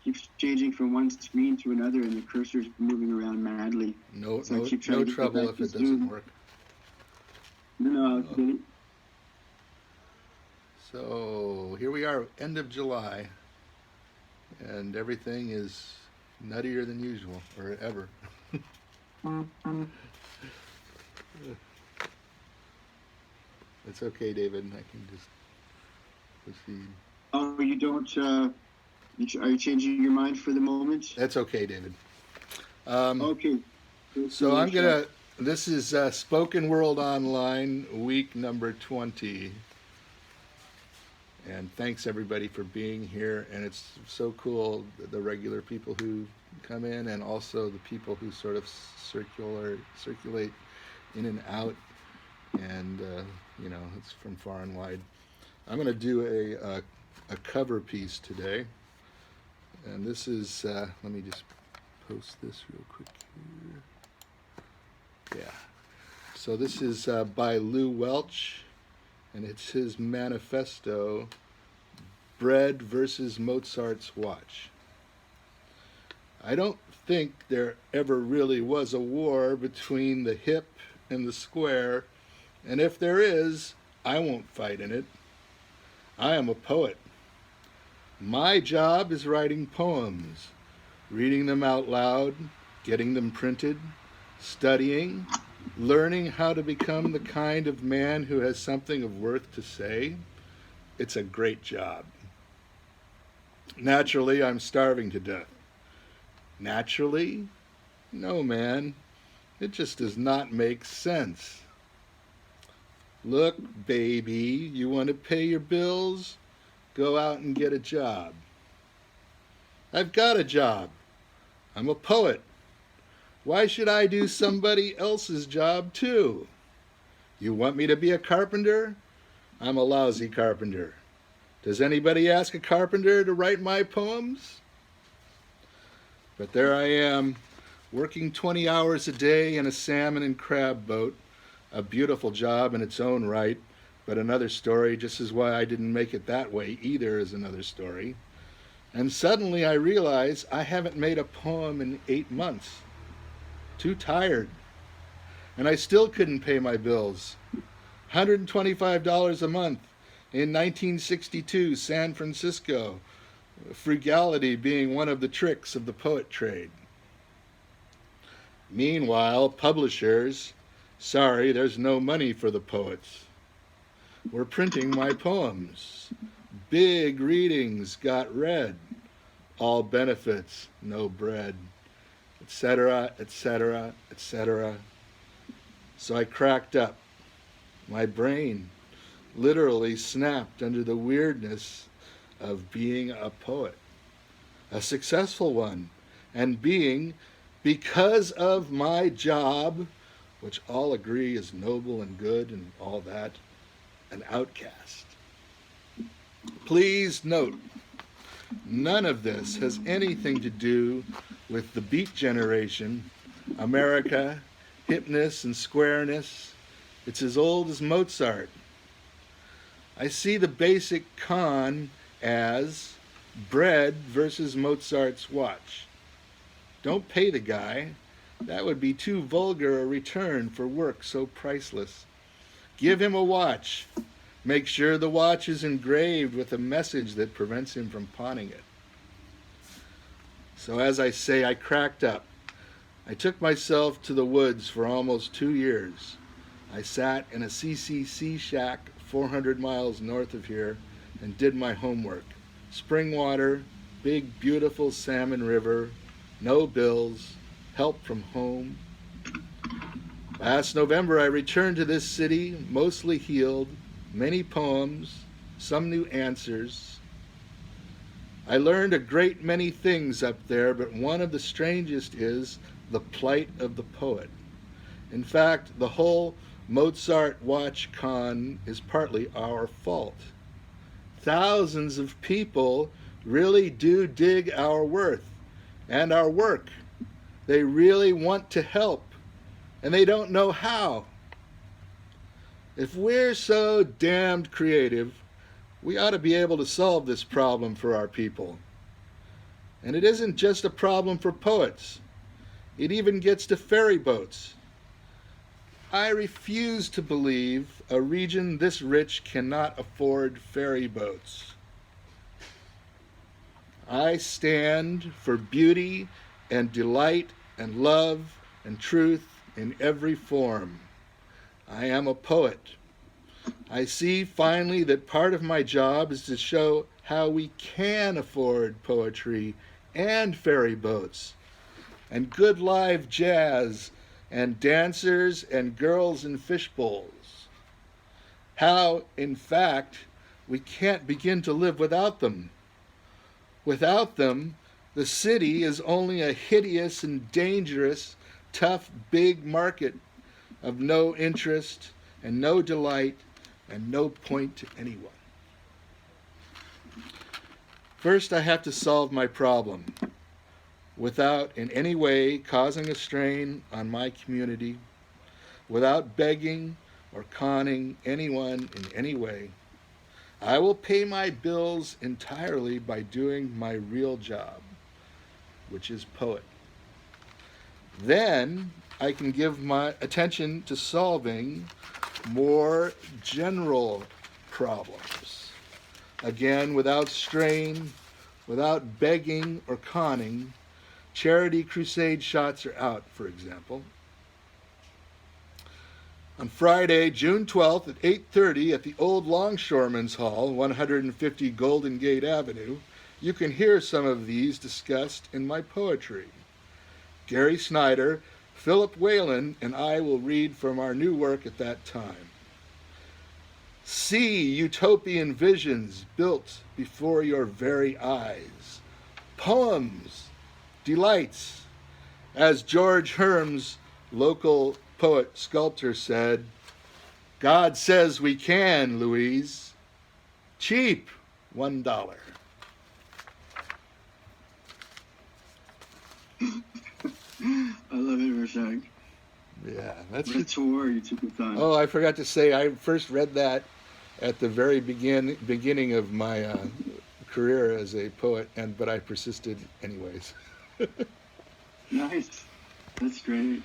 keeps changing from one screen to another, and the cursor's moving around madly. No, So I no, keep trying no to get trouble back if to it doesn't Zoom. work. No, Oh. So here we are, end of July, and everything is nuttier than usual, or ever. It's okay, David. I can just proceed. Oh, you don't. Are you changing your mind for the moment? That's okay, David. Okay. So I'm gonna. This is Spoken World Online, week number 20. And thanks everybody for being here. And it's so cool, the regular people who come in, and also the people who sort of circulate in and out. And it's from far and wide. I'm going to do a cover piece today, and this is. Let me just post this real quick here. Yeah. So this is by Welch, and it's his manifesto, Bread versus Mozart's Watch. I don't think there ever really was a war between the hip and the square, and if there is, I won't fight in it. I am a poet. My job is writing poems, reading them out loud, getting them printed, studying, learning how to become the kind of man who has something of worth to say. It's a great job. Naturally, I'm starving to death. Naturally? No, man. It just does not make sense. Look, baby, you want to pay your bills? Go out and get a job. I've got a job. I'm a poet. Why should I do somebody else's job too? You want me to be a carpenter? I'm a lousy carpenter. Does anybody ask a carpenter to write my poems? But there I am, working 20 hours a day in a salmon and crab boat. A beautiful job in its own right, but another story. Just as why I didn't make it that way either is another story. And suddenly I realize I haven't made a poem in 8 months. Too tired. And I still couldn't pay my bills. $125 a month in 1962, San Francisco. Frugality being one of the tricks of the poet trade. Meanwhile, publishers, sorry, there's no money for the poets. We're printing my poems. Big readings got read. All benefits, no bread. Etc., etc., etc. So I cracked up. My brain literally snapped under the weirdness of being a poet. A successful one. And being, because of my job, which all agree is noble and good and all that, an outcast. Please note, none of this has anything to do with the Beat Generation, America, hipness and squareness. It's as old as Mozart. I see the basic con as bread versus Mozart's watch. Don't pay the guy. That would be too vulgar a return for work so priceless. Give him a watch. Make sure the watch is engraved with a message that prevents him from pawning it. So as I say, I cracked up. I took myself to the woods for almost 2 years. I sat in a CCC shack 400 miles north of here and did my homework. Spring water, big beautiful salmon river, no bills, help from home. Last November I returned to this city, mostly healed, many poems, some new answers. I learned a great many things up there, but one of the strangest is the plight of the poet. In fact, the whole Mozart watch con is partly our fault. Thousands of people really do dig our worth and our work. They really want to help, and they don't know how. If we're so damned creative, we ought to be able to solve this problem for our people. And it isn't just a problem for poets. It even gets to ferry boats. I refuse to believe a region this rich cannot afford ferry boats. I stand for beauty and delight and love and truth in every form. I am a poet. I see finally that part of my job is to show how we can afford poetry and ferry boats and good live jazz and dancers and girls in fishbowls. How, in fact, we can't begin to live without them. Without them, the city is only a hideous and dangerous, tough, big market of no interest and no delight and no point to anyone. First, I have to solve my problem without in any way causing a strain on my community, without begging or conning anyone in any way. I will pay my bills entirely by doing my real job, which is poet. Then I can give my attention to solving more general problems. Again, without strain, without begging or conning. Charity crusade shots are out, for example. On Friday, June 12th at 8:30 at the Old Longshoremen's Hall, 150 Golden Gate Avenue, you can hear some of these discussed in my poetry. Gary Snyder, Philip Whalen, and I will read from our new work at that time. See utopian visions built before your very eyes. Poems, delights. As George Herm's local poet sculptor said, God says we can, Louise. Cheap, $1. I love it, ROArSHOCK. Yeah, that's What a tour you took with time. Oh, I forgot to say, I first read that at the very beginning of my career as a poet, but I persisted anyways. Nice. That's great.